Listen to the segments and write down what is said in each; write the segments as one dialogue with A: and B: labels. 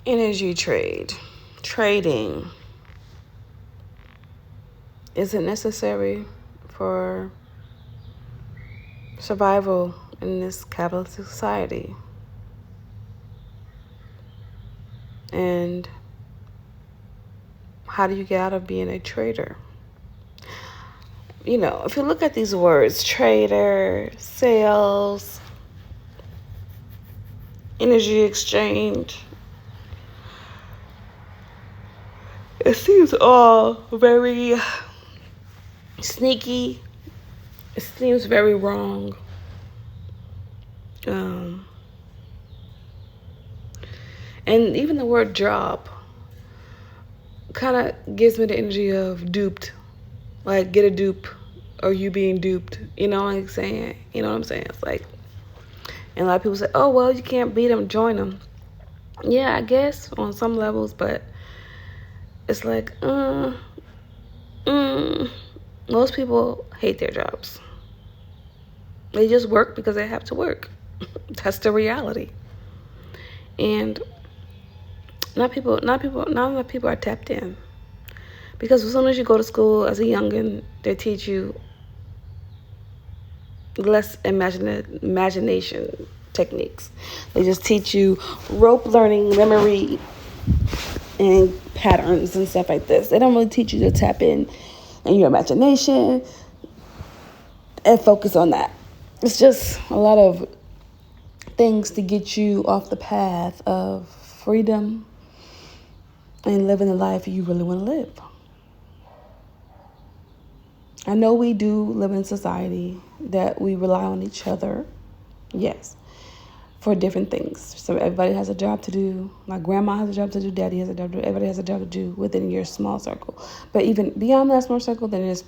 A: Energy trade. Trading. Is it necessary for survival in this capitalist society? And how do you get out of being a trader? You know, if you look at these words, trader, sales, energy exchange, it seems all very sneaky. It seems very wrong. And even the word job kind of gives me the energy of duped. Like, get a dupe, or you being duped. You know what I'm saying? You know what I'm saying? It's like, and a lot of people say, oh, well, you can't beat them, join them. Yeah, I guess on some levels, but it's like, most people hate their jobs. They just work because they have to work. That's the reality. And not enough people are tapped in. Because as soon as you go to school as a youngin', they teach you less imagination techniques. They just teach you rope learning, memory, and patterns and stuff like this. They don't really teach you to tap in your imagination and focus on that. It's just a lot of things to get you off the path of freedom and living the life you really want to live. I know we do live in a society that we rely on each other, yes, for different things. So everybody has a job to do. My grandma has a job to do. Daddy has a job to do. Everybody has a job to do within your small circle. But even beyond that small circle, then there's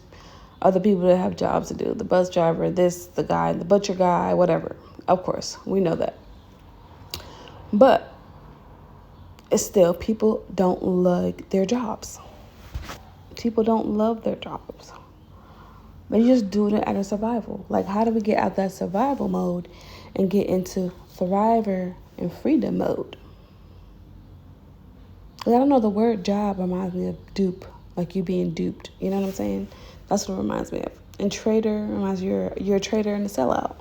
A: other people that have jobs to do. The bus driver, the guy, the butcher guy, whatever. Of course, we know that. But it's still, people don't like their jobs. People don't love their jobs. They just do it out of survival. Like, how do we get out that survival mode and get into thriver and freedom mode? I don't know, the word job reminds me of dupe, like you being duped. You know what I'm saying? That's what it reminds me of. And trader reminds you you're a trader and a sellout.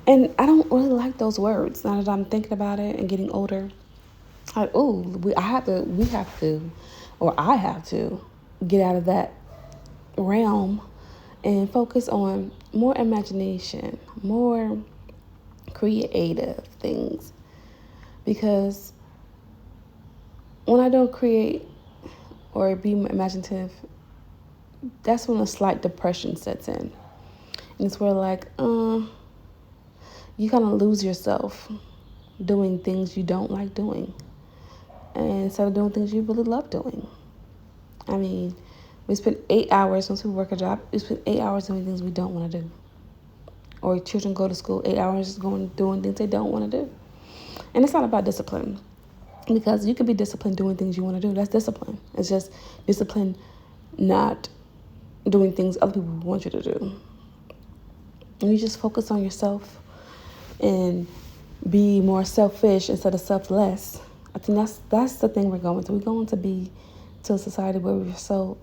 A: And I don't really like those words now that I'm thinking about it and getting older. Like, I have to get out of that realm and focus on more imagination, more creative things. Because when I don't create or be imaginative, that's when a slight depression sets in. And it's where you kind of lose yourself doing things you don't like doing. And instead of doing things you really love doing. I mean, we spend 8 hours, once we work a job, we spend 8 hours doing things we don't want to do. Or children go to school 8 hours doing things they don't want to do. And it's not about discipline. Because you can be disciplined doing things you want to do. That's discipline. It's just discipline not doing things other people want you to do. And you just focus on yourself and be more selfish instead of selfless. I think that's the thing we're going to. We're going to be to a society where we're so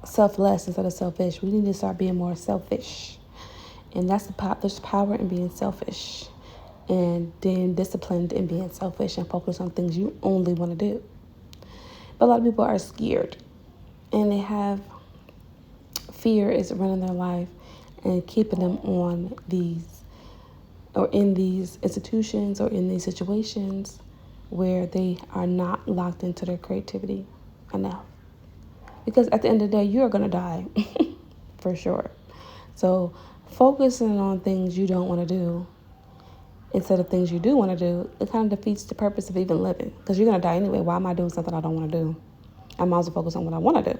A: selfless instead of selfish. We need to start being more selfish. And there's power in being selfish. And then disciplined in being selfish and focus on things you only want to do. But a lot of people are scared. And they have fear is running their life and keeping them on these or in these institutions or in these situations where they are not locked into their creativity enough. Because at the end of the day, you're going to die for sure. So focusing on things you don't want to do instead of things you do want to do, it kind of defeats the purpose of even living. Because you're going to die anyway. Why am I doing something I don't want to do? I might as well focus on what I want to do.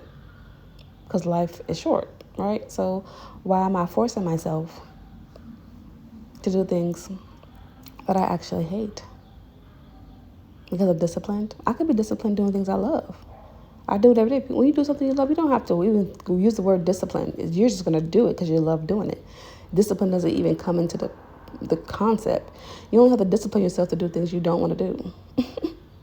A: Because life is short, right? So why am I forcing myself to do things that I actually hate? Because I'm disciplined. I could be disciplined doing things I love. I do it every day. When you do something you love, you don't have to even use the word discipline. You're just going to do it because you love doing it. Discipline doesn't even come into the concept. You only have to discipline yourself to do things you don't want to do.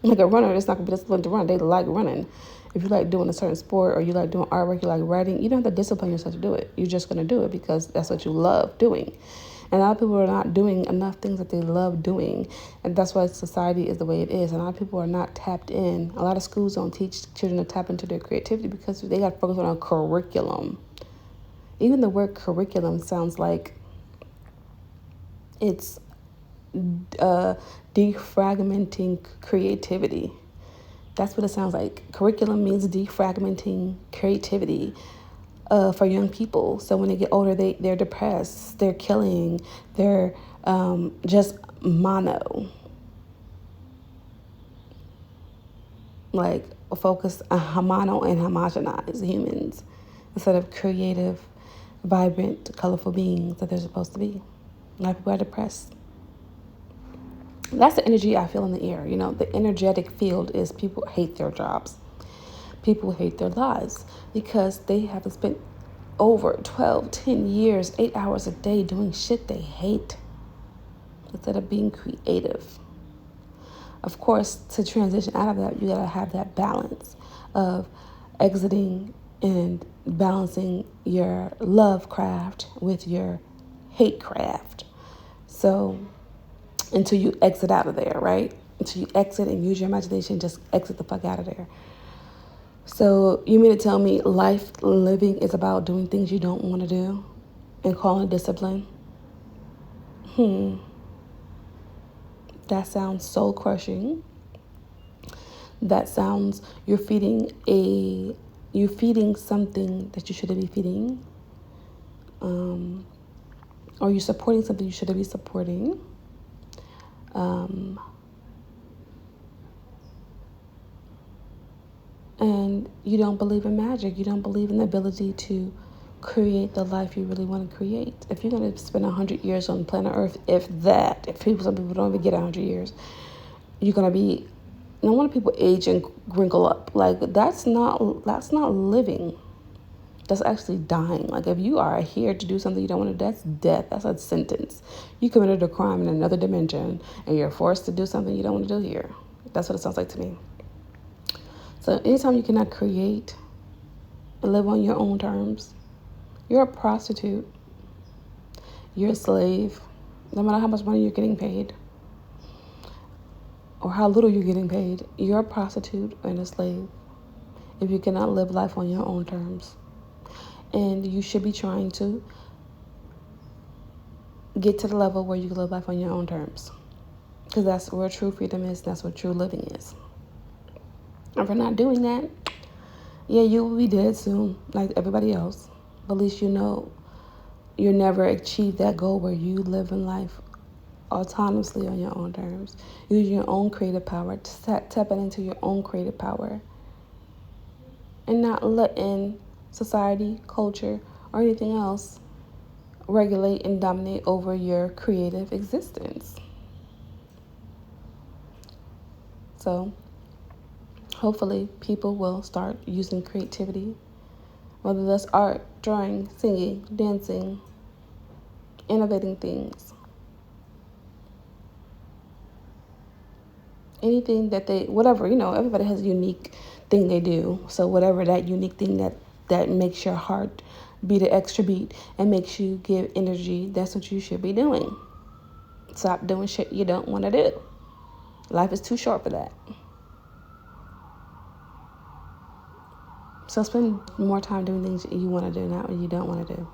A: Like a runner, it's not going to be disciplined to run. They like running. If you like doing a certain sport or you like doing artwork, you like writing, you don't have to discipline yourself to do it. You're just going to do it because that's what you love doing. And a lot of people are not doing enough things that they love doing. And that's why society is the way it is. And a lot of people are not tapped in. A lot of schools don't teach children to tap into their creativity because they got to focus on a curriculum. Even the word curriculum sounds like it's defragmenting creativity. That's what it sounds like. Curriculum means defragmenting creativity for young people. So when they get older, they're depressed, they're killing, they're just mono. Like focus on mono and homogenize humans instead of creative, vibrant, colorful beings that they're supposed to be. A lot of people are depressed. That's the energy I feel in the air. The energetic field is people hate their jobs. People hate their lives because they have spent over 12, 10 years, 8 hours a day doing shit they hate instead of being creative. Of course, to transition out of that, you gotta have that balance of exiting and balancing your love craft with your hate craft. So until you exit out of there, right? Until you exit and use your imagination, just exit the fuck out of there. So you mean to tell me life living is about doing things you don't want to do and calling it discipline? That sounds soul crushing. That sounds you're feeding something that you shouldn't be feeding. Or you're supporting something you shouldn't be supporting. And you don't believe in magic. You don't believe in the ability to create the life you really want to create. If you're going to spend 100 years on planet Earth, some people don't even get 100 years, you're going to be, no wonder people age and wrinkle up. Like, that's not living. That's actually dying. Like, if you are here to do something you don't want to do, that's death. That's a sentence. You committed a crime in another dimension, and you're forced to do something you don't want to do here. That's what it sounds like to me. So anytime you cannot create and live on your own terms, you're a prostitute. You're a slave. No matter how much money you're getting paid or how little you're getting paid, you're a prostitute and a slave if you cannot live life on your own terms. And you should be trying to get to the level where you can live life on your own terms. Because that's where true freedom is. That's what true living is. If you're not doing that, you will be dead soon, like everybody else. But at least you know you'll never achieve that goal where you live in life autonomously on your own terms. Using your own creative power, tap into your own creative power. And not letting society, culture, or anything else regulate and dominate over your creative existence. So hopefully people will start using creativity, whether that's art, drawing, singing, dancing, innovating things. Anything that whatever, everybody has a unique thing they do. So whatever that unique thing that makes your heart beat an extra beat and makes you give energy, that's what you should be doing. Stop doing shit you don't want to do. Life is too short for that. So spend more time doing things you want to do, not what you don't want to do.